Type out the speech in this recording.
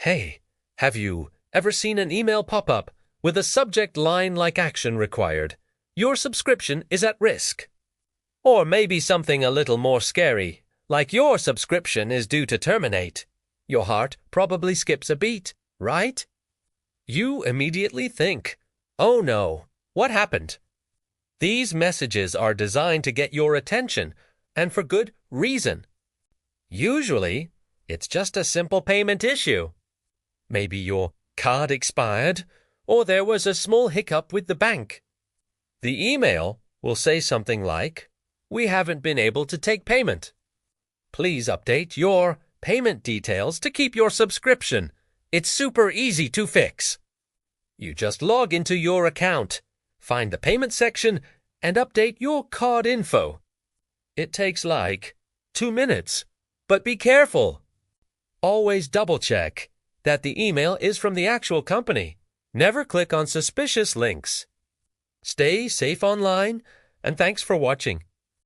Hey, have you ever seen an email pop up with a subject line like action required? Your subscription is at risk. Or maybe something a little more scary, like your subscription is due to terminate. Your heart probably skips a beat, right? You immediately think, oh no, what happened? These messages are designed to get your attention, and for good reason. Usually, it's just a simple payment issue. Maybe your card expired, or there was a small hiccup with the bank. The email will say something like, "We haven't been able to take payment. Please update your payment details to keep your subscription. It's super easy to fix." You just log into your account, find the payment section, and update your card info. It takes like 2 minutes, but be careful. Always double-check that the email is from the actual company. Never click on suspicious links. Stay safe online, and thanks for watching.